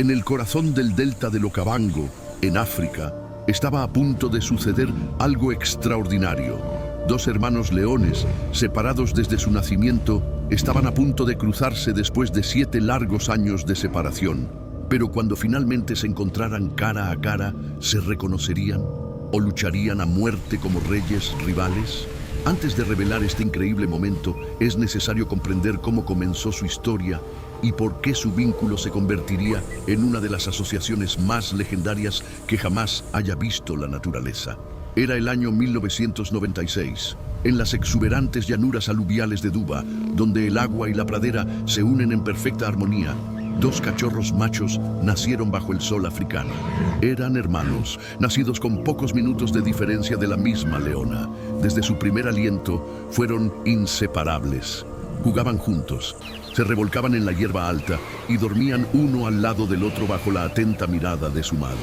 En el corazón del delta del Okavango, en África, estaba a punto de suceder algo extraordinario. Dos hermanos leones, separados desde su nacimiento, estaban a punto de cruzarse después de 7 largos años de separación. Pero cuando finalmente se encontraran cara a cara, ¿se reconocerían? ¿O lucharían a muerte como reyes rivales? Antes de revelar este increíble momento, es necesario comprender cómo comenzó su historia y por qué su vínculo se convertiría en una de las asociaciones más legendarias que jamás haya visto la naturaleza. Era el año 1996, en las exuberantes llanuras aluviales de Duba, donde el agua y la pradera se unen en perfecta armonía. Dos cachorros machos nacieron bajo el sol africano. Eran hermanos, nacidos con pocos minutos de diferencia de la misma leona. Desde su primer aliento fueron inseparables. Jugaban juntos, se revolcaban en la hierba alta y dormían uno al lado del otro bajo la atenta mirada de su madre.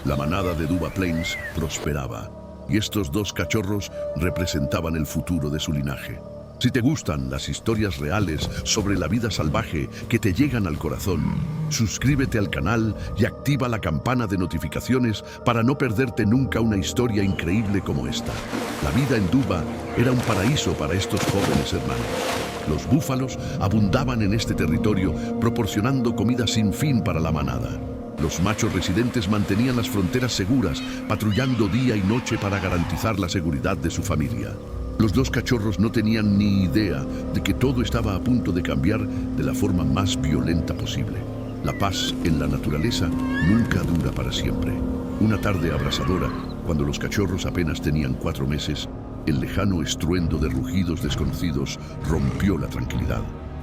La manada de Duba Plains prosperaba, y estos dos cachorros representaban el futuro de su linaje. Si te gustan las historias reales sobre la vida salvaje que te llegan al corazón, suscríbete al canal y activa la campana de notificaciones para no perderte nunca una historia increíble como esta. La vida en Duba era un paraíso para estos jóvenes hermanos. Los búfalos abundaban en este territorio, proporcionando comida sin fin para la manada. Los machos residentes mantenían las fronteras seguras, patrullando día y noche para garantizar la seguridad de su familia. Los dos cachorros no tenían ni idea de que todo estaba a punto de cambiar de la forma más violenta posible. La paz en la naturaleza nunca dura para siempre. Una tarde abrasadora, cuando los cachorros apenas tenían 4 meses, el lejano estruendo de rugidos desconocidos rompió la tranquilidad.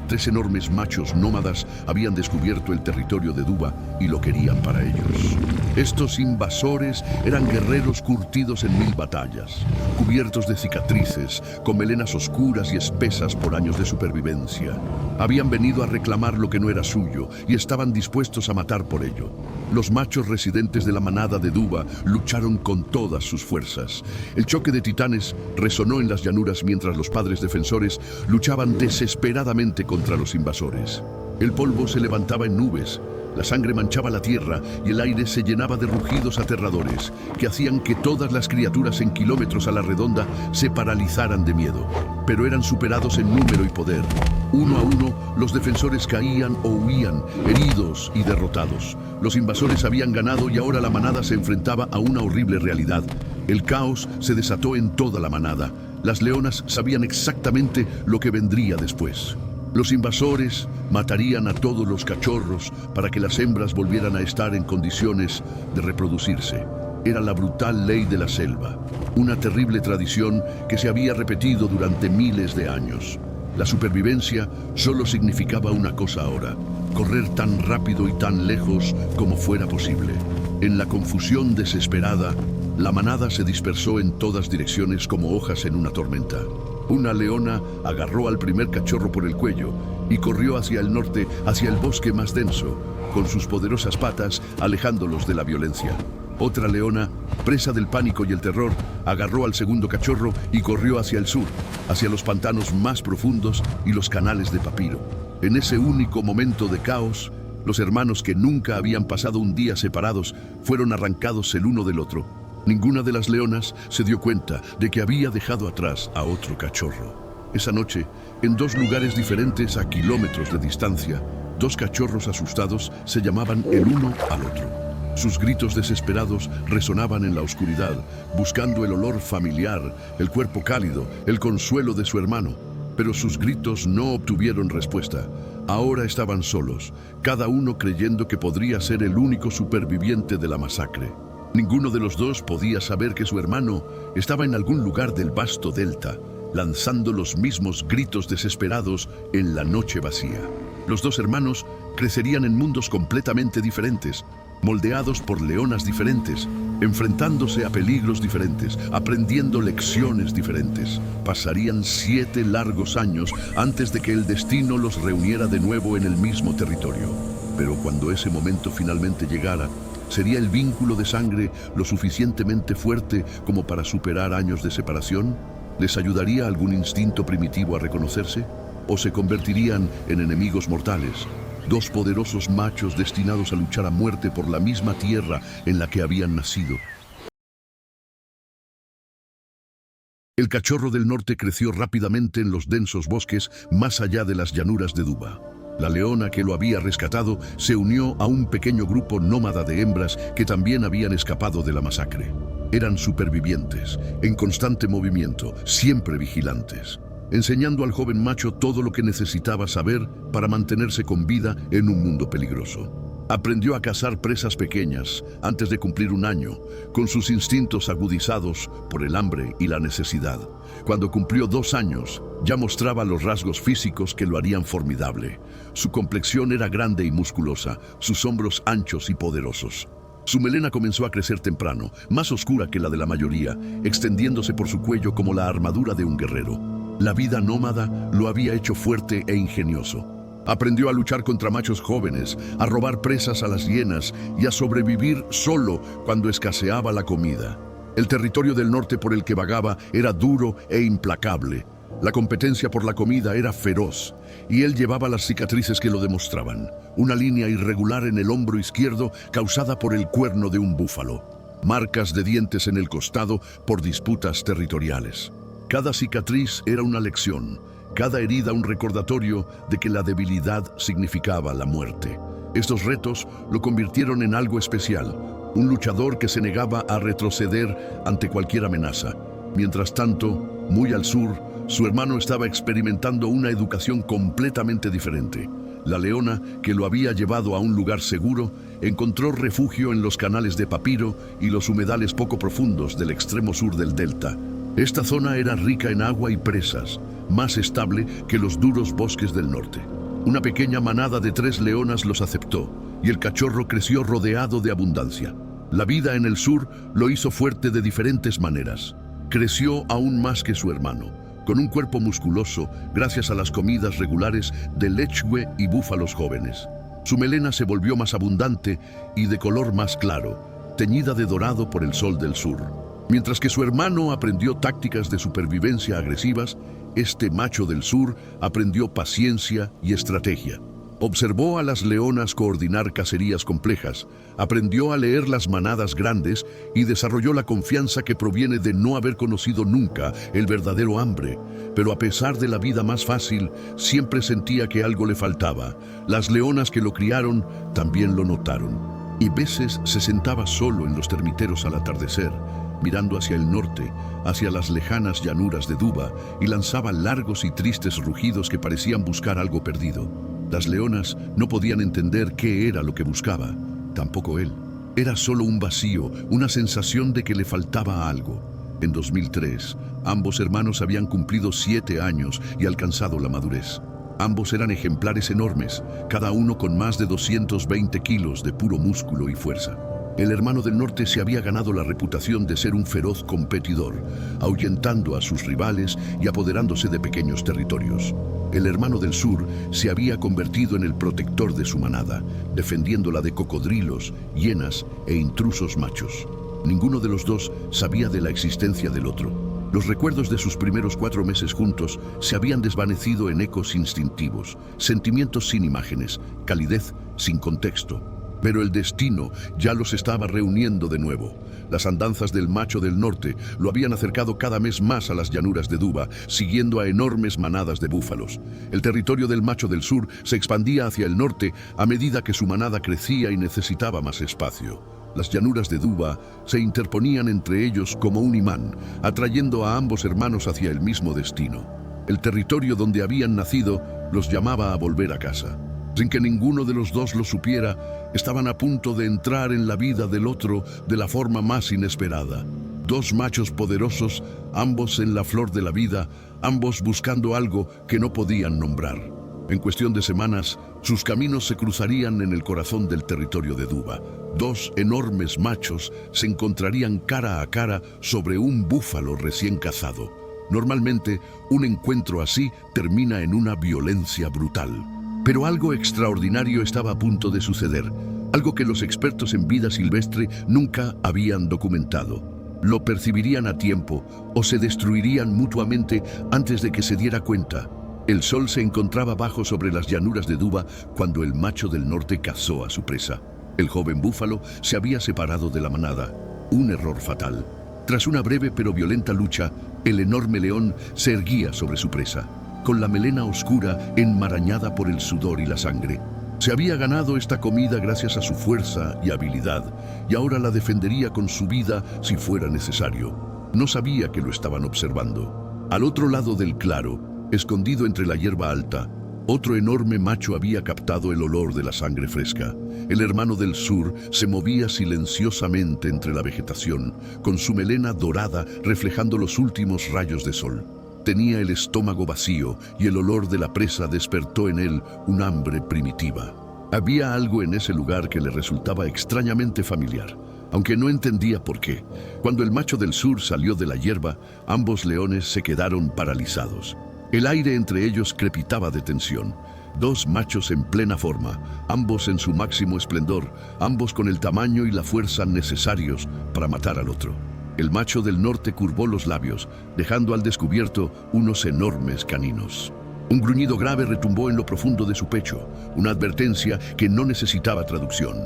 3 enormes machos nómadas habían descubierto el territorio de Duba y lo querían para ellos. Estos invasores eran guerreros curtidos en 1000 batallas, cubiertos de cicatrices, con melenas oscuras y espesas por años de supervivencia. Habían venido a reclamar lo que no era suyo y estaban dispuestos a matar por ello. Los machos residentes de la manada de Duba lucharon con todas sus fuerzas. El choque de titanes resonó en las llanuras mientras los padres defensores luchaban desesperadamente contra los invasores. El polvo se levantaba en nubes, la sangre manchaba la tierra y el aire se llenaba de rugidos aterradores que hacían que todas las criaturas en kilómetros a la redonda se paralizaran de miedo. Pero eran superados en número y poder. Uno a uno, los defensores caían o huían, heridos y derrotados. Los invasores habían ganado y ahora la manada se enfrentaba a una horrible realidad. El caos se desató en toda la manada. Las leonas sabían exactamente lo que vendría después. Los invasores matarían a todos los cachorros para que las hembras volvieran a estar en condiciones de reproducirse. Era la brutal ley de la selva, una terrible tradición que se había repetido durante miles de años. La supervivencia solo significaba una cosa ahora: correr tan rápido y tan lejos como fuera posible. En la confusión desesperada, la manada se dispersó en todas direcciones como hojas en una tormenta. Una leona agarró al primer cachorro por el cuello y corrió hacia el norte, hacia el bosque más denso, con sus poderosas patas alejándolos de la violencia. Otra leona, presa del pánico y el terror, agarró al segundo cachorro y corrió hacia el sur, hacia los pantanos más profundos y los canales de papiro. En ese único momento de caos, los hermanos que nunca habían pasado un día separados fueron arrancados el uno del otro. Ninguna de las leonas se dio cuenta de que había dejado atrás a otro cachorro. Esa noche, en 2 lugares diferentes a kilómetros de distancia, 2 cachorros asustados se llamaban el uno al otro. Sus gritos desesperados resonaban en la oscuridad, buscando el olor familiar, el cuerpo cálido, el consuelo de su hermano. Pero sus gritos no obtuvieron respuesta. Ahora estaban solos, cada uno creyendo que podría ser el único superviviente de la masacre. Ninguno de los dos podía saber que su hermano estaba en algún lugar del vasto delta, lanzando los mismos gritos desesperados en la noche vacía. Los 2 hermanos crecerían en mundos completamente diferentes, moldeados por leonas diferentes, enfrentándose a peligros diferentes, aprendiendo lecciones diferentes. Pasarían 7 largos años antes de que el destino los reuniera de nuevo en el mismo territorio. Pero cuando ese momento finalmente llegara, ¿sería el vínculo de sangre lo suficientemente fuerte como para superar años de separación? ¿Les ayudaría algún instinto primitivo a reconocerse? ¿O se convertirían en enemigos mortales, dos poderosos machos destinados a luchar a muerte por la misma tierra en la que habían nacido. El cachorro del norte creció rápidamente en los densos bosques más allá de las llanuras de Duba. La leona que lo había rescatado se unió a un pequeño grupo nómada de hembras que también habían escapado de la masacre. Eran supervivientes, en constante movimiento, siempre vigilantes, enseñando al joven macho todo lo que necesitaba saber para mantenerse con vida en un mundo peligroso. Aprendió a cazar presas pequeñas antes de cumplir 1 año, con sus instintos agudizados por el hambre y la necesidad. Cuando cumplió 2 años, ya mostraba los rasgos físicos que lo harían formidable. Su complexión era grande y musculosa, sus hombros anchos y poderosos. Su melena comenzó a crecer temprano, más oscura que la de la mayoría, extendiéndose por su cuello como la armadura de un guerrero. La vida nómada lo había hecho fuerte e ingenioso. Aprendió a luchar contra machos jóvenes, a robar presas a las hienas y a sobrevivir solo cuando escaseaba la comida. El territorio del norte por el que vagaba era duro e implacable. La competencia por la comida era feroz, y él llevaba las cicatrices que lo demostraban. Una línea irregular en el hombro izquierdo causada por el cuerno de un búfalo. Marcas de dientes en el costado por disputas territoriales. Cada cicatriz era una lección. Cada herida un recordatorio de que la debilidad significaba la muerte. Estos retos lo convirtieron en algo especial, un luchador que se negaba a retroceder ante cualquier amenaza. Mientras tanto, muy al sur, su hermano estaba experimentando una educación completamente diferente. La leona, que lo había llevado a un lugar seguro, encontró refugio en los canales de papiro y los humedales poco profundos del extremo sur del delta. Esta zona era rica en agua y presas, más estable que los duros bosques del norte. Una pequeña manada de 3 leonas los aceptó, y el cachorro creció rodeado de abundancia. La vida en el sur lo hizo fuerte de diferentes maneras. Creció aún más que su hermano, con un cuerpo musculoso gracias a las comidas regulares de lechwe y búfalos jóvenes. Su melena se volvió más abundante y de color más claro, teñida de dorado por el sol del sur. Mientras que su hermano aprendió tácticas de supervivencia agresivas, este macho del sur aprendió paciencia y estrategia. Observó a las leonas coordinar cacerías complejas, aprendió a leer las manadas grandes y desarrolló la confianza que proviene de no haber conocido nunca el verdadero hambre. Pero a pesar de la vida más fácil, siempre sentía que algo le faltaba. Las leonas que lo criaron también lo notaron. Y veces se sentaba solo en los termiteros al atardecer, mirando hacia el norte, hacia las lejanas llanuras de Duba, y lanzaba largos y tristes rugidos que parecían buscar algo perdido. Las leonas no podían entender qué era lo que buscaba, tampoco él. Era solo un vacío, una sensación de que le faltaba algo. En 2003, ambos hermanos habían cumplido 7 años y alcanzado la madurez. Ambos eran ejemplares enormes, cada uno con más de 220 kilos de puro músculo y fuerza. El hermano del norte se había ganado la reputación de ser un feroz competidor, ahuyentando a sus rivales y apoderándose de pequeños territorios. El hermano del sur se había convertido en el protector de su manada, defendiéndola de cocodrilos, hienas e intrusos machos. Ninguno de los dos sabía de la existencia del otro. Los recuerdos de sus primeros 4 meses juntos se habían desvanecido en ecos instintivos, sentimientos sin imágenes, calidez sin contexto. Pero el destino ya los estaba reuniendo de nuevo. Las andanzas del macho del norte lo habían acercado cada mes más a las llanuras de Duba, siguiendo a enormes manadas de búfalos. El territorio del macho del sur se expandía hacia el norte a medida que su manada crecía y necesitaba más espacio. Las llanuras de Duba se interponían entre ellos como un imán, atrayendo a ambos hermanos hacia el mismo destino. El territorio donde habían nacido los llamaba a volver a casa. Sin que ninguno de los dos lo supiera, estaban a punto de entrar en la vida del otro de la forma más inesperada. 2 machos poderosos, ambos en la flor de la vida, ambos buscando algo que no podían nombrar. En cuestión de semanas, sus caminos se cruzarían en el corazón del territorio de Duba. 2 enormes machos se encontrarían cara a cara sobre un búfalo recién cazado. Normalmente, un encuentro así termina en una violencia brutal. Pero algo extraordinario estaba a punto de suceder, algo que los expertos en vida silvestre nunca habían documentado. Lo percibirían a tiempo o se destruirían mutuamente antes de que se diera cuenta. El sol se encontraba bajo sobre las llanuras de Duba cuando el macho del norte cazó a su presa. El joven búfalo se había separado de la manada, un error fatal. Tras una breve pero violenta lucha, el enorme león se erguía sobre su presa, con la melena oscura enmarañada por el sudor y la sangre. Se había ganado esta comida gracias a su fuerza y habilidad, y ahora la defendería con su vida si fuera necesario. No sabía que lo estaban observando. Al otro lado del claro, escondido entre la hierba alta, otro enorme macho había captado el olor de la sangre fresca. El hermano del sur se movía silenciosamente entre la vegetación, con su melena dorada reflejando los últimos rayos de sol. Tenía el estómago vacío y el olor de la presa despertó en él un hambre primitiva. Había algo en ese lugar que le resultaba extrañamente familiar, aunque no entendía por qué. Cuando el macho del sur salió de la hierba, ambos leones se quedaron paralizados. El aire entre ellos crepitaba de tensión. Dos machos en plena forma, ambos en su máximo esplendor, ambos con el tamaño y la fuerza necesarios para matar al otro. El macho del norte curvó los labios, dejando al descubierto unos enormes caninos. Un gruñido grave retumbó en lo profundo de su pecho, una advertencia que no necesitaba traducción.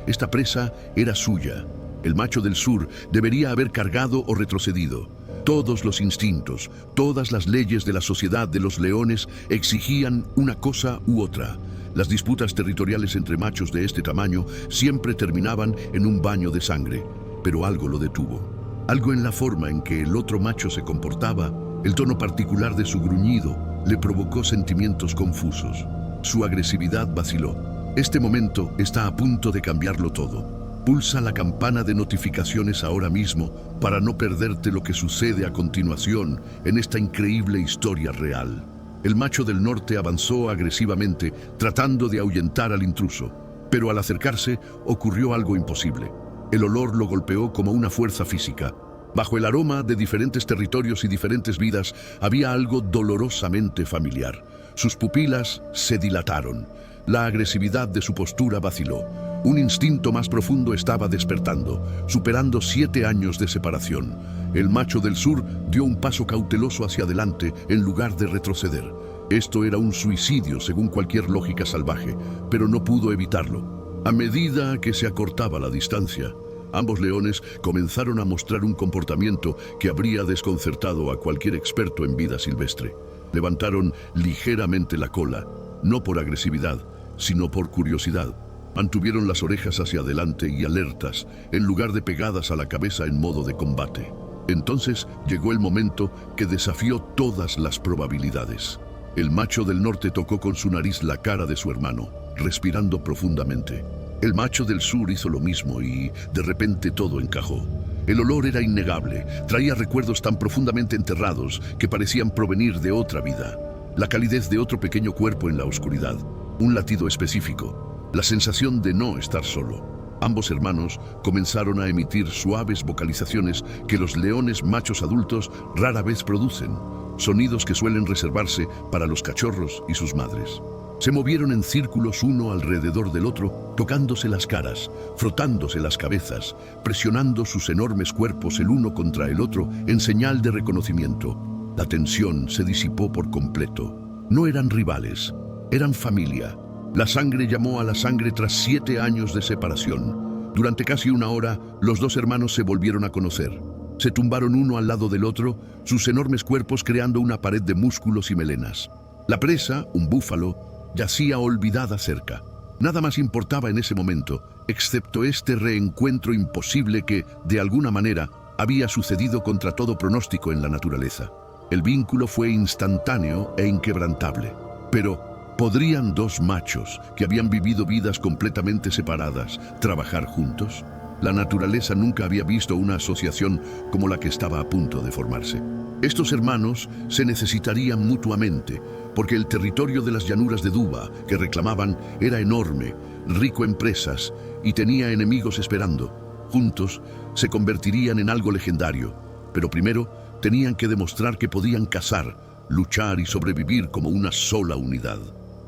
Esta presa era suya. El macho del sur debería haber cargado o retrocedido. Todos los instintos, todas las leyes de la sociedad de los leones exigían una cosa u otra. Las disputas territoriales entre machos de este tamaño siempre terminaban en un baño de sangre, pero algo lo detuvo. Algo en la forma en que el otro macho se comportaba, el tono particular de su gruñido, le provocó sentimientos confusos. Su agresividad vaciló. Este momento está a punto de cambiarlo todo. Pulsa la campana de notificaciones ahora mismo para no perderte lo que sucede a continuación en esta increíble historia real. El macho del norte avanzó agresivamente, tratando de ahuyentar al intruso, pero al acercarse ocurrió algo imposible. El olor lo golpeó como una fuerza física. Bajo el aroma de diferentes territorios y diferentes vidas había algo dolorosamente familiar. Sus pupilas se dilataron. La agresividad de su postura vaciló. Un instinto más profundo estaba despertando, superando 7 años de separación. El macho del sur dio un paso cauteloso hacia adelante en lugar de retroceder. Esto era un suicidio según cualquier lógica salvaje, pero no pudo evitarlo. A medida que se acortaba la distancia, ambos leones comenzaron a mostrar un comportamiento que habría desconcertado a cualquier experto en vida silvestre. Levantaron ligeramente la cola, no por agresividad, sino por curiosidad. Mantuvieron las orejas hacia adelante y alertas, en lugar de pegadas a la cabeza en modo de combate. Entonces llegó el momento que desafió todas las probabilidades. El macho del norte tocó con su nariz la cara de su hermano, respirando profundamente. El macho del sur hizo lo mismo y, de repente, todo encajó. El olor era innegable, traía recuerdos tan profundamente enterrados que parecían provenir de otra vida. La calidez de otro pequeño cuerpo en la oscuridad, un latido específico, la sensación de no estar solo. Ambos hermanos comenzaron a emitir suaves vocalizaciones que los leones machos adultos rara vez producen, sonidos que suelen reservarse para los cachorros y sus madres. Se movieron en círculos uno alrededor del otro, tocándose las caras, frotándose las cabezas, presionando sus enormes cuerpos el uno contra el otro en señal de reconocimiento. La tensión se disipó por completo. No eran rivales, eran familia. La sangre llamó a la sangre tras 7 años de separación. Durante casi 1 hora, los dos hermanos se volvieron a conocer. Se tumbaron uno al lado del otro, sus enormes cuerpos creando una pared de músculos y melenas. La presa, un búfalo, yacía olvidada cerca. Nada más importaba en ese momento, excepto este reencuentro imposible que, de alguna manera, había sucedido contra todo pronóstico en la naturaleza. El vínculo fue instantáneo e inquebrantable. Pero, ¿podrían dos machos que habían vivido vidas completamente separadas trabajar juntos? La naturaleza nunca había visto una asociación como la que estaba a punto de formarse. Estos hermanos se necesitarían mutuamente, porque el territorio de las llanuras de Duba que reclamaban era enorme, rico en presas y tenía enemigos esperando. Juntos se convertirían en algo legendario, pero primero tenían que demostrar que podían cazar, luchar y sobrevivir como una sola unidad.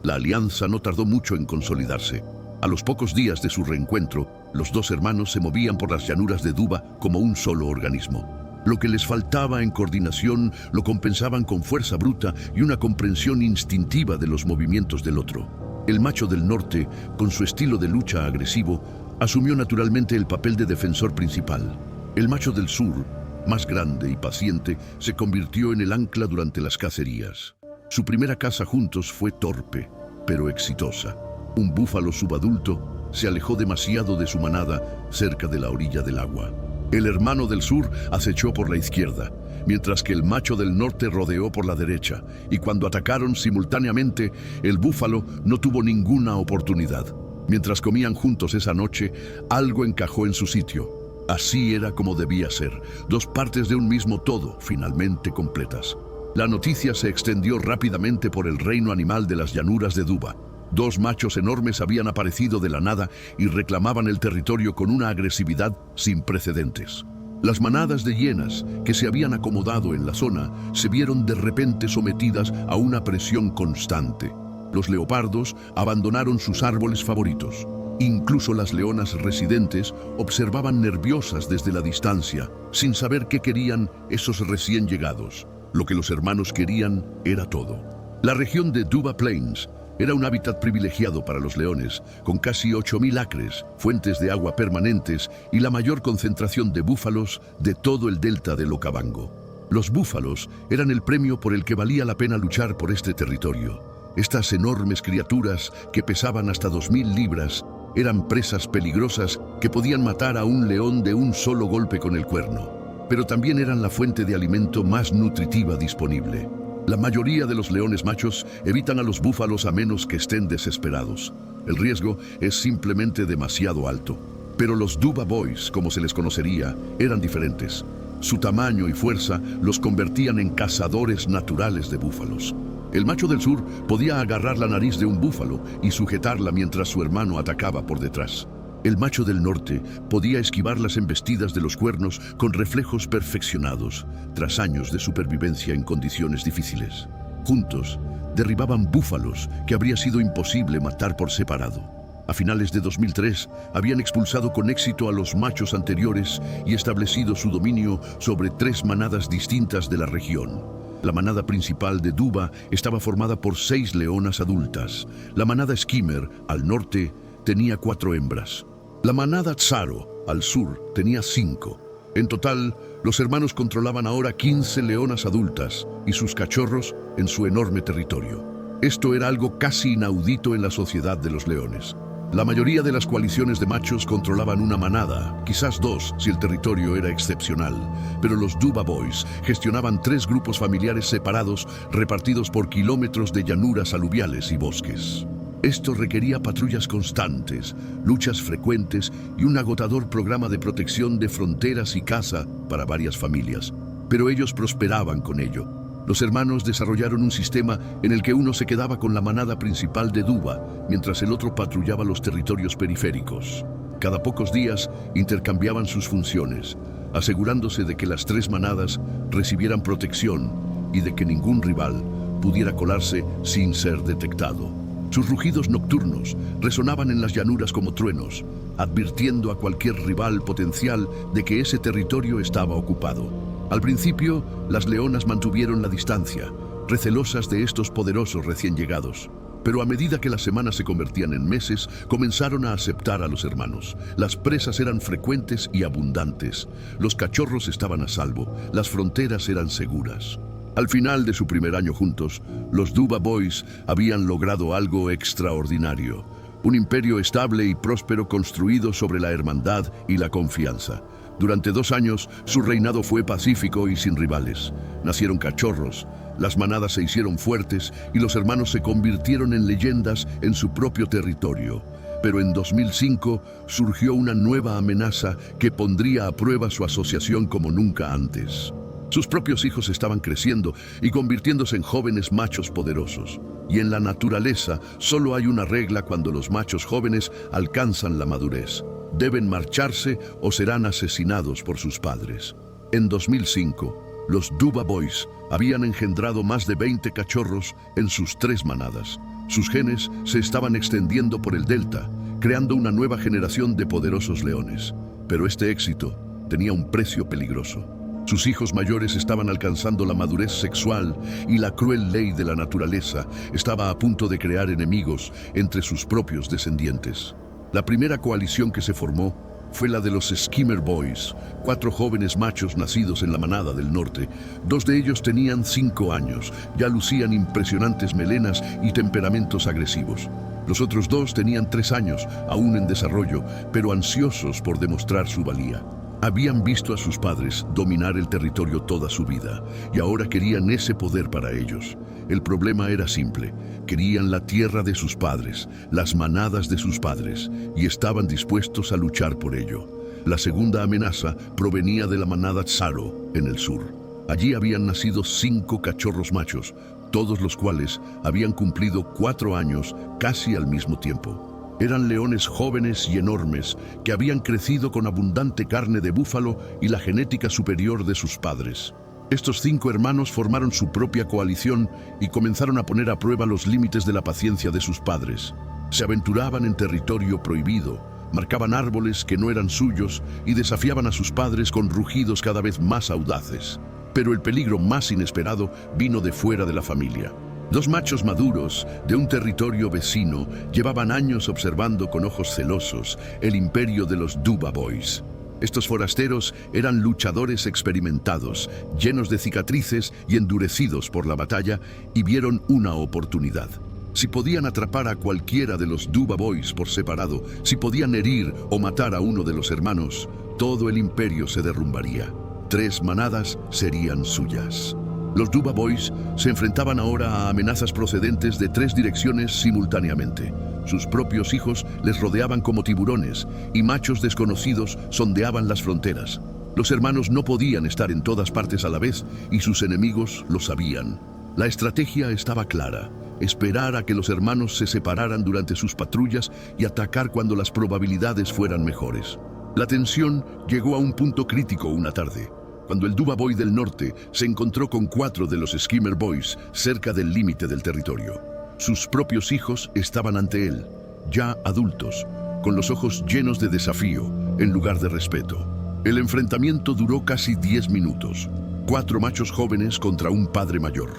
La alianza no tardó mucho en consolidarse. A los pocos días de su reencuentro, los dos hermanos se movían por las llanuras de Duba como un solo organismo. Lo que les faltaba en coordinación lo compensaban con fuerza bruta y una comprensión instintiva de los movimientos del otro. El macho del norte, con su estilo de lucha agresivo, asumió naturalmente el papel de defensor principal. El macho del sur, más grande y paciente, se convirtió en el ancla durante las cacerías. Su primera caza juntos fue torpe, pero exitosa. Un búfalo subadulto se alejó demasiado de su manada cerca de la orilla del agua. El hermano del sur acechó por la izquierda, mientras que el macho del norte rodeó por la derecha, y cuando atacaron simultáneamente, el búfalo no tuvo ninguna oportunidad. Mientras comían juntos esa noche, algo encajó en su sitio. Así era como debía ser, dos partes de un mismo todo, finalmente completas. La noticia se extendió rápidamente por el reino animal de las llanuras de Duba. Dos machos enormes habían aparecido de la nada y reclamaban el territorio con una agresividad sin precedentes. Las manadas de hienas que se habían acomodado en la zona se vieron de repente sometidas a una presión constante. Los leopardos abandonaron sus árboles favoritos. Incluso las leonas residentes observaban nerviosas desde la distancia, sin saber qué querían esos recién llegados. Lo que los hermanos querían era todo. La región de Duba Plains era un hábitat privilegiado para los leones, con casi 8.000 acres, fuentes de agua permanentes y la mayor concentración de búfalos de todo el delta del Okavango. Los búfalos eran el premio por el que valía la pena luchar por este territorio. Estas enormes criaturas, que pesaban hasta 2.000 libras, eran presas peligrosas que podían matar a un león de un solo golpe con el cuerno. Pero también eran la fuente de alimento más nutritiva disponible. La mayoría de los leones machos evitan a los búfalos a menos que estén desesperados. El riesgo es simplemente demasiado alto. Pero los Duba Boys, como se les conocería, eran diferentes. Su tamaño y fuerza los convertían en cazadores naturales de búfalos. El macho del sur podía agarrar la nariz de un búfalo y sujetarla mientras su hermano atacaba por detrás. El macho del norte podía esquivar las embestidas de los cuernos con reflejos perfeccionados, tras años de supervivencia en condiciones difíciles. Juntos, derribaban búfalos que habría sido imposible matar por separado. A finales de 2003, habían expulsado con éxito a los machos anteriores y establecido su dominio sobre 3 manadas distintas de la región. La manada principal de Duba estaba formada por 6 leonas adultas. La manada Skimmer, al norte, tenía 4 hembras. La manada Tsaro, al sur, tenía 5. En total, los hermanos controlaban ahora 15 leonas adultas y sus cachorros en su enorme territorio. Esto era algo casi inaudito en la sociedad de los leones. La mayoría de las coaliciones de machos controlaban una manada, quizás 2 si el territorio era excepcional, pero los Duba Boys gestionaban 3 grupos familiares separados repartidos por kilómetros de llanuras aluviales y bosques. Esto requería patrullas constantes, luchas frecuentes y un agotador programa de protección de fronteras y caza para varias familias. Pero ellos prosperaban con ello. Los hermanos desarrollaron un sistema en el que uno se quedaba con la manada principal de Duba, mientras el otro patrullaba los territorios periféricos. Cada pocos días intercambiaban sus funciones, asegurándose de que las 3 manadas recibieran protección y de que ningún rival pudiera colarse sin ser detectado. Sus rugidos nocturnos resonaban en las llanuras como truenos, advirtiendo a cualquier rival potencial de que ese territorio estaba ocupado. Al principio, las leonas mantuvieron la distancia, recelosas de estos poderosos recién llegados. Pero a medida que las semanas se convertían en meses, comenzaron a aceptar a los hermanos. Las presas eran frecuentes y abundantes. Los cachorros estaban a salvo. Las fronteras eran seguras. Al final de su primer año juntos, los Duba Boys habían logrado algo extraordinario. Un imperio estable y próspero construido sobre la hermandad y la confianza. Durante 2 años, su reinado fue pacífico y sin rivales. Nacieron cachorros, las manadas se hicieron fuertes y los hermanos se convirtieron en leyendas en su propio territorio. Pero en 2005 surgió una nueva amenaza que pondría a prueba su asociación como nunca antes. Sus propios hijos estaban creciendo y convirtiéndose en jóvenes machos poderosos. Y en la naturaleza solo hay una regla cuando los machos jóvenes alcanzan la madurez. Deben marcharse o serán asesinados por sus padres. En 2005, los Duba Boys habían engendrado más de 20 cachorros en sus 3 manadas. Sus genes se estaban extendiendo por el delta, creando una nueva generación de poderosos leones. Pero este éxito tenía un precio peligroso. Sus hijos mayores estaban alcanzando la madurez sexual y la cruel ley de la naturaleza estaba a punto de crear enemigos entre sus propios descendientes. La primera coalición que se formó fue la de los Skimmer Boys, 4 jóvenes machos nacidos en la manada del norte. 2 de ellos tenían 5 años, ya lucían impresionantes melenas y temperamentos agresivos. Los otros 2 tenían 3 años, aún en desarrollo, pero ansiosos por demostrar su valía. Habían visto a sus padres dominar el territorio toda su vida y ahora querían ese poder para ellos. El problema era simple: querían la tierra de sus padres, las manadas de sus padres, y estaban dispuestos a luchar por ello. La segunda amenaza provenía de la manada Tsaro, en el sur. Allí habían nacido 5 cachorros machos, todos los cuales habían cumplido 4 años casi al mismo tiempo. Eran leones jóvenes y enormes que habían crecido con abundante carne de búfalo y la genética superior de sus padres. Estos 5 hermanos formaron su propia coalición y comenzaron a poner a prueba los límites de la paciencia de sus padres. Se aventuraban en territorio prohibido, marcaban árboles que no eran suyos y desafiaban a sus padres con rugidos cada vez más audaces. Pero el peligro más inesperado vino de fuera de la familia. 2 machos maduros de un territorio vecino llevaban años observando con ojos celosos el imperio de los Duba Boys. Estos forasteros eran luchadores experimentados, llenos de cicatrices y endurecidos por la batalla, y vieron una oportunidad. Si podían atrapar a cualquiera de los Duba Boys por separado, si podían herir o matar a uno de los hermanos, todo el imperio se derrumbaría. 3 manadas serían suyas. Los Duba Boys se enfrentaban ahora a amenazas procedentes de 3 direcciones simultáneamente. Sus propios hijos les rodeaban como tiburones y machos desconocidos sondeaban las fronteras. Los hermanos no podían estar en todas partes a la vez y sus enemigos lo sabían. La estrategia estaba clara: esperar a que los hermanos se separaran durante sus patrullas y atacar cuando las probabilidades fueran mejores. La tensión llegó a un punto crítico una tarde, cuando el Duba Boy del norte se encontró con 4 de los Skimmer Boys cerca del límite del territorio. Sus propios hijos estaban ante él, ya adultos, con los ojos llenos de desafío en lugar de respeto. El enfrentamiento duró casi 10 minutos. 4 machos jóvenes contra un padre mayor.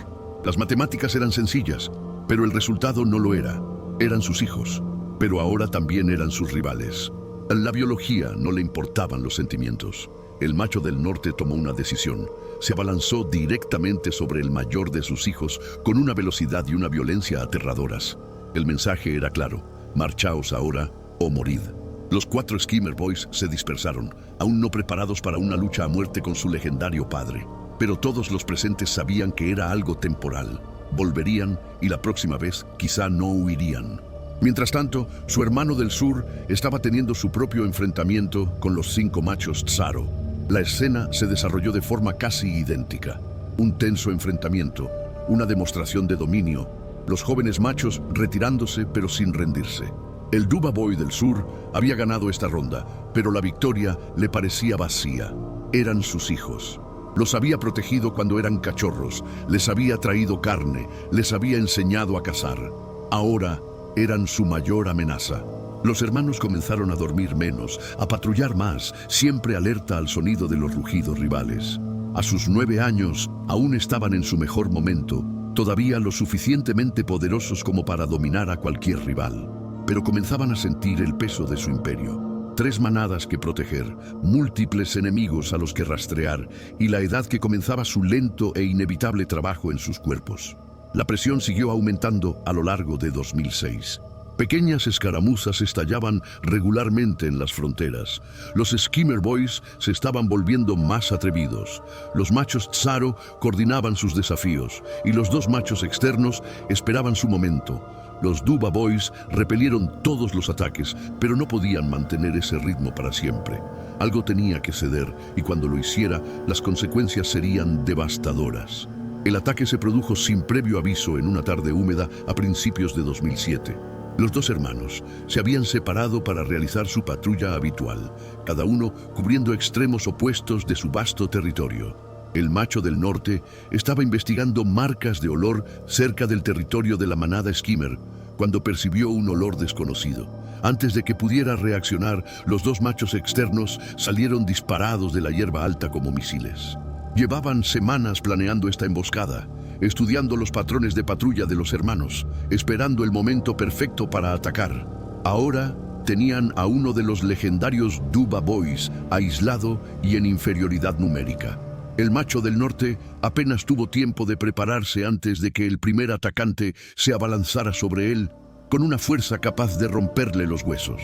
Las matemáticas eran sencillas, pero el resultado no lo era. Eran sus hijos, pero ahora también eran sus rivales. A la biología no le importaban los sentimientos. El macho del norte tomó una decisión. Se abalanzó directamente sobre el mayor de sus hijos con una velocidad y una violencia aterradoras. El mensaje era claro: marchaos ahora o morid. Los 4 Skimmer Boys se dispersaron, aún no preparados para una lucha a muerte con su legendario padre. Pero todos los presentes sabían que era algo temporal. Volverían y la próxima vez quizá no huirían. Mientras tanto, su hermano del sur estaba teniendo su propio enfrentamiento con los 5 machos Tsaro. La escena se desarrolló de forma casi idéntica. Un tenso enfrentamiento, una demostración de dominio, los jóvenes machos retirándose pero sin rendirse. El Duba Boy del sur había ganado esta ronda, pero la victoria le parecía vacía. Eran sus hijos. Los había protegido cuando eran cachorros, les había traído carne, les había enseñado a cazar. Ahora eran su mayor amenaza. Los hermanos comenzaron a dormir menos, a patrullar más, siempre alerta al sonido de los rugidos rivales. A sus 9 años, aún estaban en su mejor momento, todavía lo suficientemente poderosos como para dominar a cualquier rival. Pero comenzaban a sentir el peso de su imperio. 3 manadas que proteger, múltiples enemigos a los que rastrear y la edad que comenzaba su lento e inevitable trabajo en sus cuerpos. La presión siguió aumentando a lo largo de 2006. Pequeñas escaramuzas estallaban regularmente en las fronteras. Los Skimmer Boys se estaban volviendo más atrevidos. Los machos Tsaro coordinaban sus desafíos y los 2 machos externos esperaban su momento. Los Duba Boys repelieron todos los ataques, pero no podían mantener ese ritmo para siempre. Algo tenía que ceder y cuando lo hiciera, las consecuencias serían devastadoras. El ataque se produjo sin previo aviso en una tarde húmeda a principios de 2007. Los 2 hermanos se habían separado para realizar su patrulla habitual, cada uno cubriendo extremos opuestos de su vasto territorio. El macho del norte estaba investigando marcas de olor cerca del territorio de la manada Skimmer cuando percibió un olor desconocido. Antes de que pudiera reaccionar, los 2 machos externos salieron disparados de la hierba alta como misiles. Llevaban semanas planeando esta emboscada, estudiando los patrones de patrulla de los hermanos, esperando el momento perfecto para atacar. Ahora tenían a uno de los legendarios Duba Boys aislado y en inferioridad numérica. El macho del norte apenas tuvo tiempo de prepararse antes de que el primer atacante se abalanzara sobre él con una fuerza capaz de romperle los huesos.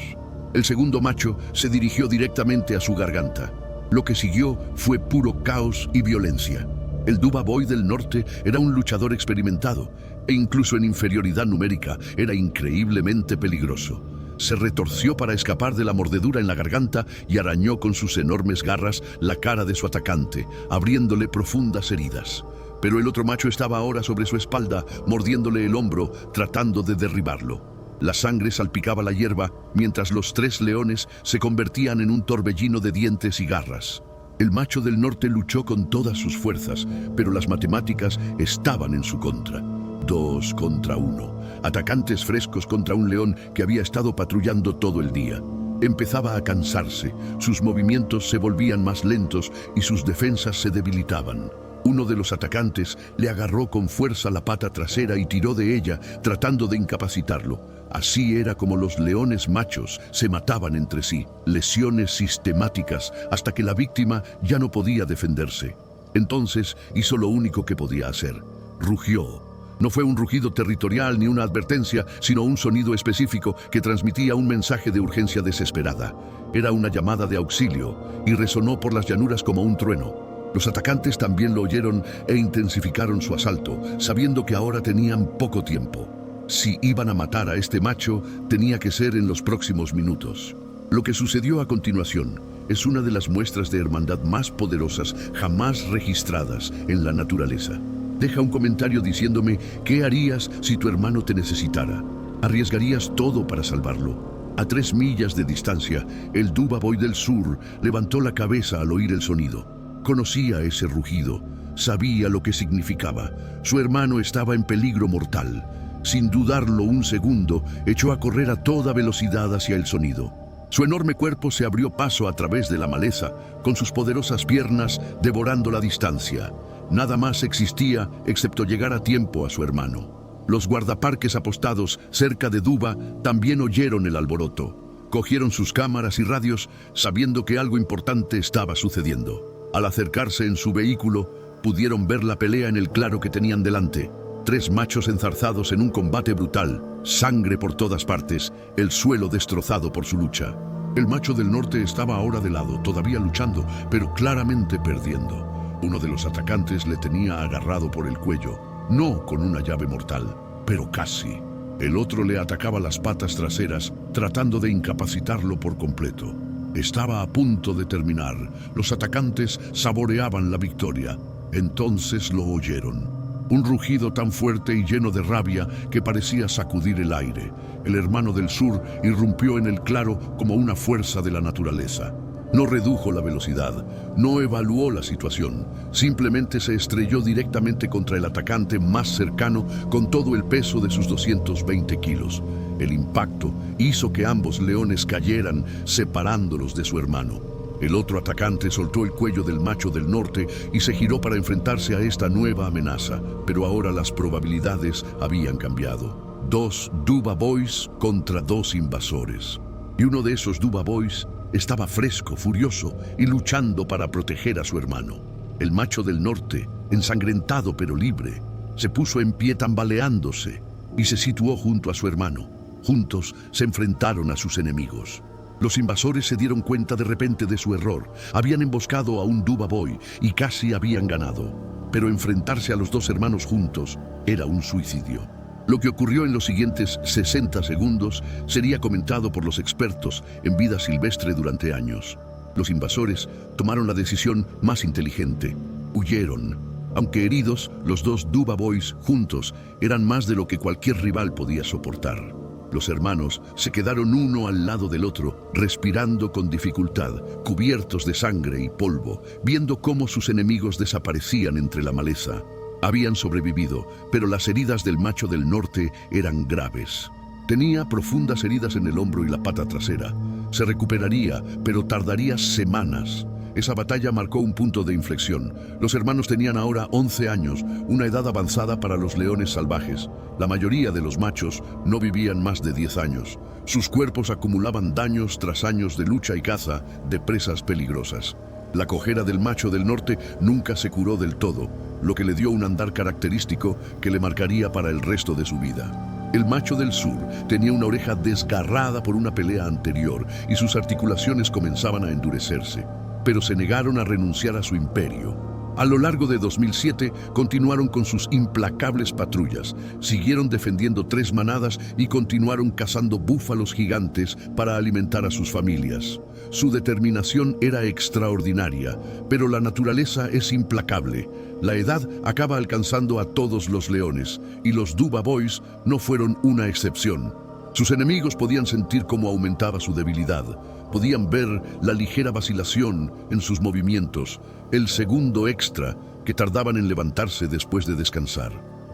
El segundo macho se dirigió directamente a su garganta. Lo que siguió fue puro caos y violencia. El Duba Boy del norte era un luchador experimentado e incluso en inferioridad numérica era increíblemente peligroso. Se retorció para escapar de la mordedura en la garganta y arañó con sus enormes garras la cara de su atacante, abriéndole profundas heridas. Pero el otro macho estaba ahora sobre su espalda, mordiéndole el hombro, tratando de derribarlo. La sangre salpicaba la hierba mientras los tres leones se convertían en un torbellino de dientes y garras. El macho del norte luchó con todas sus fuerzas, pero las matemáticas estaban en su contra. 2 contra 1. Atacantes frescos contra un león que había estado patrullando todo el día. Empezaba a cansarse, sus movimientos se volvían más lentos y sus defensas se debilitaban. Uno de los atacantes le agarró con fuerza la pata trasera y tiró de ella, tratando de incapacitarlo. Así era como los leones machos se mataban entre sí, lesiones sistemáticas, hasta que la víctima ya no podía defenderse. Entonces hizo lo único que podía hacer: rugió. No fue un rugido territorial ni una advertencia, sino un sonido específico que transmitía un mensaje de urgencia desesperada. Era una llamada de auxilio y resonó por las llanuras como un trueno. Los atacantes también lo oyeron e intensificaron su asalto, sabiendo que ahora tenían poco tiempo. Si iban a matar a este macho, tenía que ser en los próximos minutos. Lo que sucedió a continuación es una de las muestras de hermandad más poderosas jamás registradas en la naturaleza. Deja un comentario diciéndome qué harías si tu hermano te necesitara. ¿Arriesgarías todo para salvarlo? A 3 millas de distancia, el Duba Boy del sur levantó la cabeza al oír el sonido. Conocía ese rugido, sabía lo que significaba. Su hermano estaba en peligro mortal. Sin dudarlo un segundo, echó a correr a toda velocidad hacia el sonido. Su enorme cuerpo se abrió paso a través de la maleza, con sus poderosas piernas devorando la distancia. Nada más existía excepto llegar a tiempo a su hermano. Los guardaparques apostados cerca de Duba también oyeron el alboroto. Cogieron sus cámaras y radios, sabiendo que algo importante estaba sucediendo. Al acercarse en su vehículo, pudieron ver la pelea en el claro que tenían delante. 3 machos enzarzados en un combate brutal, sangre por todas partes, el suelo destrozado por su lucha. El macho del norte estaba ahora de lado, todavía luchando, pero claramente perdiendo. Uno de los atacantes le tenía agarrado por el cuello, no con una llave mortal, pero casi. El otro le atacaba las patas traseras, tratando de incapacitarlo por completo. Estaba a punto de terminar. Los atacantes saboreaban la victoria. Entonces lo oyeron. Un rugido tan fuerte y lleno de rabia que parecía sacudir el aire. El hermano del sur irrumpió en el claro como una fuerza de la naturaleza. No redujo la velocidad, no evaluó la situación, simplemente se estrelló directamente contra el atacante más cercano con todo el peso de sus 220 kilos. El impacto hizo que ambos leones cayeran, separándolos de su hermano. El otro atacante soltó el cuello del macho del norte y se giró para enfrentarse a esta nueva amenaza, pero ahora las probabilidades habían cambiado. 2 Duba Boys contra 2 invasores. Y uno de esos Duba Boys estaba fresco, furioso y luchando para proteger a su hermano. El macho del norte, ensangrentado pero libre, se puso en pie tambaleándose y se situó junto a su hermano. Juntos se enfrentaron a sus enemigos. Los invasores se dieron cuenta de repente de su error. Habían emboscado a un Duba Boy y casi habían ganado. Pero enfrentarse a los 2 hermanos juntos era un suicidio. Lo que ocurrió en los siguientes 60 segundos sería comentado por los expertos en vida silvestre durante años. Los invasores tomaron la decisión más inteligente. Huyeron. Aunque heridos, los 2 Duba Boys juntos eran más de lo que cualquier rival podía soportar. Los hermanos se quedaron uno al lado del otro, respirando con dificultad, cubiertos de sangre y polvo, viendo cómo sus enemigos desaparecían entre la maleza. Habían sobrevivido, pero las heridas del macho del norte eran graves. Tenía profundas heridas en el hombro y la pata trasera. Se recuperaría, pero tardaría semanas. Esa batalla marcó un punto de inflexión. Los hermanos tenían ahora 11 años, una edad avanzada para los leones salvajes. La mayoría de los machos no vivían más de 10 años. Sus cuerpos acumulaban daños tras años de lucha y caza de presas peligrosas. La cojera del macho del norte nunca se curó del todo, lo que le dio un andar característico que le marcaría para el resto de su vida. El macho del sur tenía una oreja desgarrada por una pelea anterior y sus articulaciones comenzaban a endurecerse, pero se negaron a renunciar a su imperio. A lo largo de 2007 continuaron con sus implacables patrullas, siguieron defendiendo 3 manadas y continuaron cazando búfalos gigantes para alimentar a sus familias. Su determinación era extraordinaria, pero la naturaleza es implacable. La edad acaba alcanzando a todos los leones, y los Duba Boys no fueron una excepción. Sus enemigos podían sentir cómo aumentaba su debilidad. Podían ver la ligera vacilación en sus movimientos, el segundo extra que tardaban en levantarse después de descansar.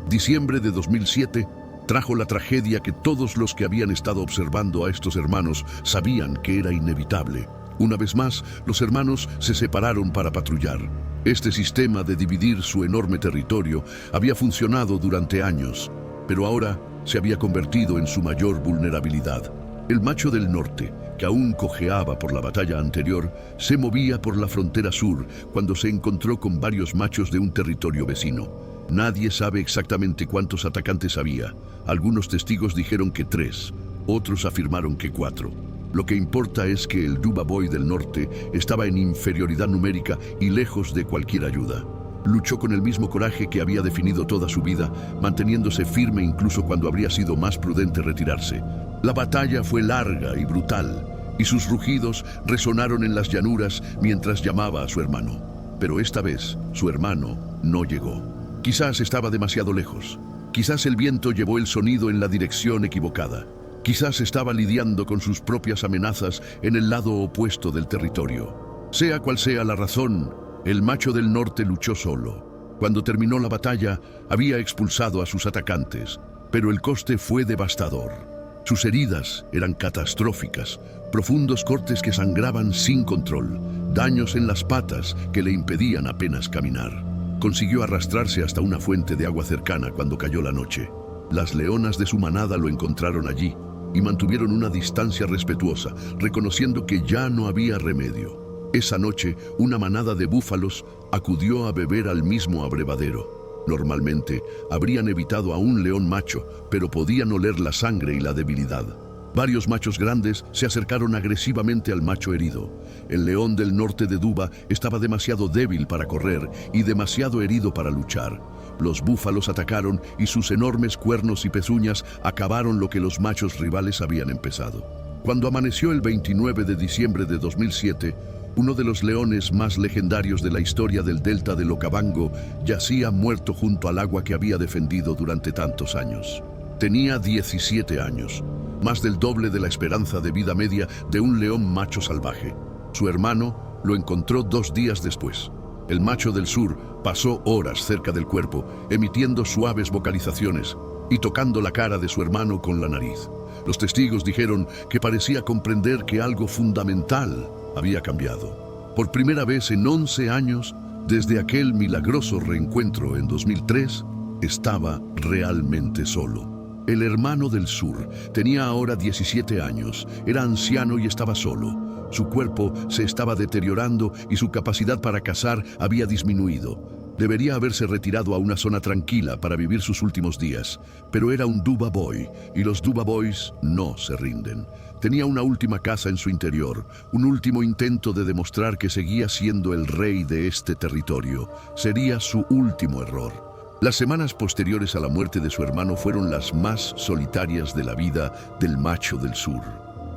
Diciembre de 2007 trajo la tragedia que todos los que habían estado observando a estos hermanos sabían que era inevitable. Una vez más, los hermanos se separaron para patrullar. Este sistema de dividir su enorme territorio había funcionado durante años, pero ahora se había convertido en su mayor vulnerabilidad. El macho del norte, que aún cojeaba por la batalla anterior, se movía por la frontera sur cuando se encontró con varios machos de un territorio vecino. Nadie sabe exactamente cuántos atacantes había. Algunos testigos dijeron que 3, otros afirmaron que 4. Lo que importa es que el Duba Boy del norte estaba en inferioridad numérica y lejos de cualquier ayuda. Luchó con el mismo coraje que había definido toda su vida, manteniéndose firme incluso cuando habría sido más prudente retirarse. La batalla fue larga y brutal, y sus rugidos resonaron en las llanuras mientras llamaba a su hermano. Pero esta vez, su hermano no llegó. Quizás estaba demasiado lejos. Quizás el viento llevó el sonido en la dirección equivocada. Quizás estaba lidiando con sus propias amenazas en el lado opuesto del territorio. Sea cual sea la razón, el macho del norte luchó solo. Cuando terminó la batalla, había expulsado a sus atacantes, pero el coste fue devastador. Sus heridas eran catastróficas, profundos cortes que sangraban sin control, daños en las patas que le impedían apenas caminar. Consiguió arrastrarse hasta una fuente de agua cercana cuando cayó la noche. Las leonas de su manada lo encontraron allí y mantuvieron una distancia respetuosa, reconociendo que ya no había remedio. Esa noche, una manada de búfalos acudió a beber al mismo abrevadero. Normalmente, habrían evitado a un león macho, pero podían oler la sangre y la debilidad. Varios machos grandes se acercaron agresivamente al macho herido. El león del norte de Duba estaba demasiado débil para correr y demasiado herido para luchar. Los búfalos atacaron y sus enormes cuernos y pezuñas acabaron lo que los machos rivales habían empezado. Cuando amaneció el 29 de diciembre de 2007, uno de los leones más legendarios de la historia del delta del Okavango yacía muerto junto al agua que había defendido durante tantos años. Tenía 17 años, más del doble de la esperanza de vida media de un león macho salvaje. Su hermano lo encontró 2 días después. El macho del sur pasó horas cerca del cuerpo, emitiendo suaves vocalizaciones y tocando la cara de su hermano con la nariz. Los testigos dijeron que parecía comprender que algo fundamental había cambiado. Por primera vez en 11 años, desde aquel milagroso reencuentro en 2003, estaba realmente solo. El hermano del sur tenía ahora 17 años, era anciano y estaba solo. Su cuerpo se estaba deteriorando y su capacidad para cazar había disminuido. Debería haberse retirado a una zona tranquila para vivir sus últimos días, pero era un Duba Boy y los Duba Boys no se rinden. Tenía una última caza en su interior, un último intento de demostrar que seguía siendo el rey de este territorio. Sería su último error. Las semanas posteriores a la muerte de su hermano fueron las más solitarias de la vida del macho del sur.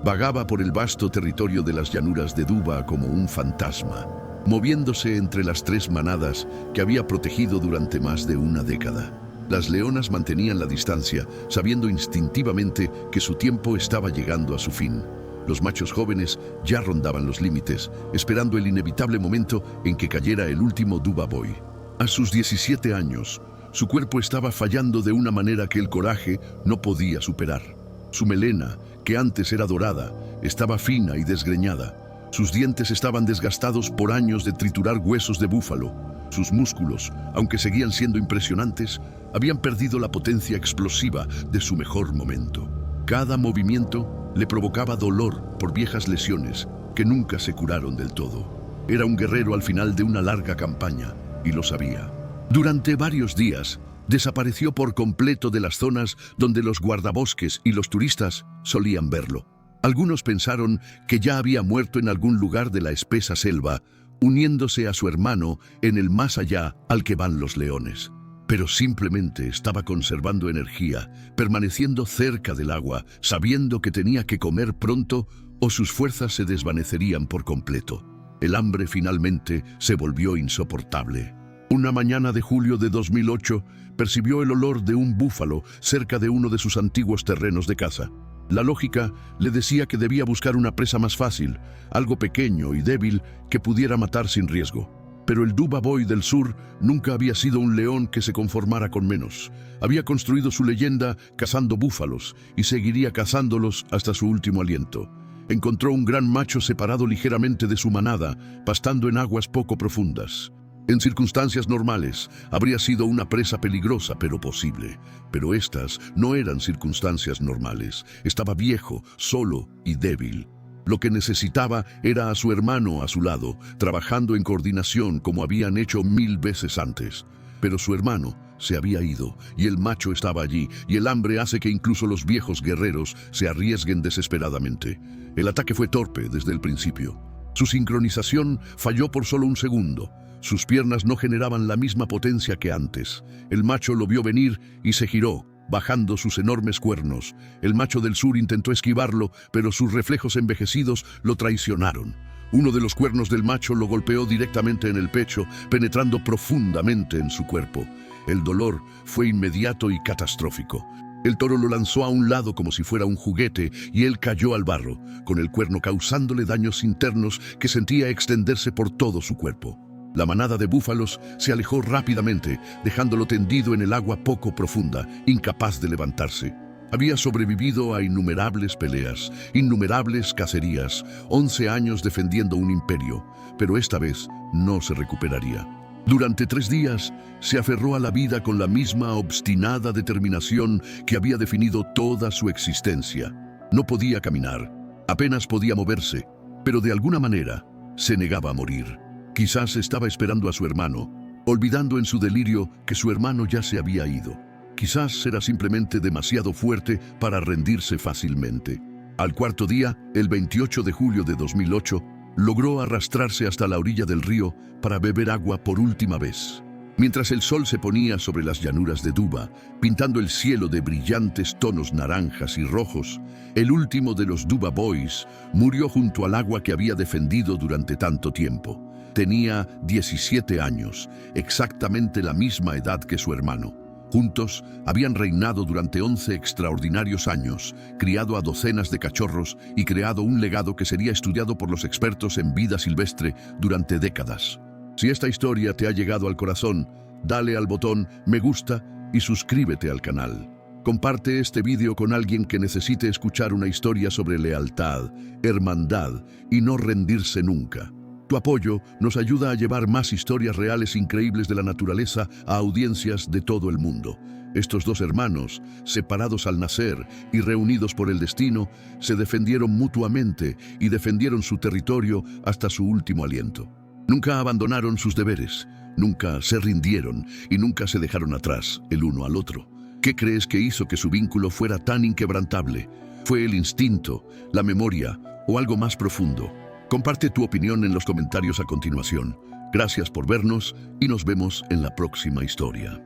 Vagaba por el vasto territorio de las llanuras de Duba como un fantasma, moviéndose entre las 3 manadas que había protegido durante más de una década. Las leonas mantenían la distancia, sabiendo instintivamente que su tiempo estaba llegando a su fin. Los machos jóvenes ya rondaban los límites, esperando el inevitable momento en que cayera el último Duba Boy. A sus 17 años, su cuerpo estaba fallando de una manera que el coraje no podía superar. Su melena, que antes era dorada, estaba fina y desgreñada. Sus dientes estaban desgastados por años de triturar huesos de búfalo. Sus músculos, aunque seguían siendo impresionantes, habían perdido la potencia explosiva de su mejor momento. Cada movimiento le provocaba dolor por viejas lesiones que nunca se curaron del todo. Era un guerrero al final de una larga campaña, y lo sabía. Durante varios días, desapareció por completo de las zonas donde los guardabosques y los turistas solían verlo. Algunos pensaron que ya había muerto en algún lugar de la espesa selva, uniéndose a su hermano en el más allá al que van los leones. Pero simplemente estaba conservando energía, permaneciendo cerca del agua, sabiendo que tenía que comer pronto o sus fuerzas se desvanecerían por completo. El hambre finalmente se volvió insoportable. Una mañana de julio de 2008, percibió el olor de un búfalo cerca de uno de sus antiguos terrenos de caza. La lógica le decía que debía buscar una presa más fácil, algo pequeño y débil que pudiera matar sin riesgo. Pero el Duba Boy del sur nunca había sido un león que se conformara con menos. Había construido su leyenda cazando búfalos y seguiría cazándolos hasta su último aliento. Encontró un gran macho separado ligeramente de su manada, pastando en aguas poco profundas. En circunstancias normales, habría sido una presa peligrosa pero posible. Pero estas no eran circunstancias normales. Estaba viejo, solo y débil. Lo que necesitaba era a su hermano a su lado, trabajando en coordinación como habían hecho 1000 veces antes. Pero su hermano se había ido y el macho estaba allí, y el hambre hace que incluso los viejos guerreros se arriesguen desesperadamente. El ataque fue torpe desde el principio. Su sincronización falló por solo un segundo. Sus piernas no generaban la misma potencia que antes. El macho lo vio venir y se giró, bajando sus enormes cuernos. El macho del sur intentó esquivarlo, pero sus reflejos envejecidos lo traicionaron. Uno de los cuernos del macho lo golpeó directamente en el pecho, penetrando profundamente en su cuerpo. El dolor fue inmediato y catastrófico. El toro lo lanzó a un lado como si fuera un juguete y él cayó al barro, con el cuerno causándole daños internos que sentía extenderse por todo su cuerpo. La manada de búfalos se alejó rápidamente, dejándolo tendido en el agua poco profunda, incapaz de levantarse. Había sobrevivido a innumerables peleas, innumerables cacerías, 11 años defendiendo un imperio, pero esta vez no se recuperaría. Durante 3 días se aferró a la vida con la misma obstinada determinación que había definido toda su existencia. No podía caminar, apenas podía moverse, pero de alguna manera se negaba a morir. Quizás estaba esperando a su hermano, olvidando en su delirio que su hermano ya se había ido. Quizás era simplemente demasiado fuerte para rendirse fácilmente. Al 4.º día, el 28 de julio de 2008, logró arrastrarse hasta la orilla del río para beber agua por última vez. Mientras el sol se ponía sobre las llanuras de Duba, pintando el cielo de brillantes tonos naranjas y rojos, el último de los Duba Boys murió junto al agua que había defendido durante tanto tiempo. Tenía 17 años, exactamente la misma edad que su hermano. Juntos habían reinado durante 11 extraordinarios años, criado a docenas de cachorros y creado un legado que sería estudiado por los expertos en vida silvestre durante décadas. Si esta historia te ha llegado al corazón, dale al botón me gusta y suscríbete al canal. Comparte este vídeo con alguien que necesite escuchar una historia sobre lealtad, hermandad y no rendirse nunca. Tu apoyo nos ayuda a llevar más historias reales increíbles de la naturaleza a audiencias de todo el mundo. Estos 2 hermanos, separados al nacer y reunidos por el destino, se defendieron mutuamente y defendieron su territorio hasta su último aliento. Nunca abandonaron sus deberes, nunca se rindieron y nunca se dejaron atrás el uno al otro. ¿Qué crees que hizo que su vínculo fuera tan inquebrantable? ¿Fue el instinto, la memoria o algo más profundo? Comparte tu opinión en los comentarios a continuación. Gracias por vernos y nos vemos en la próxima historia.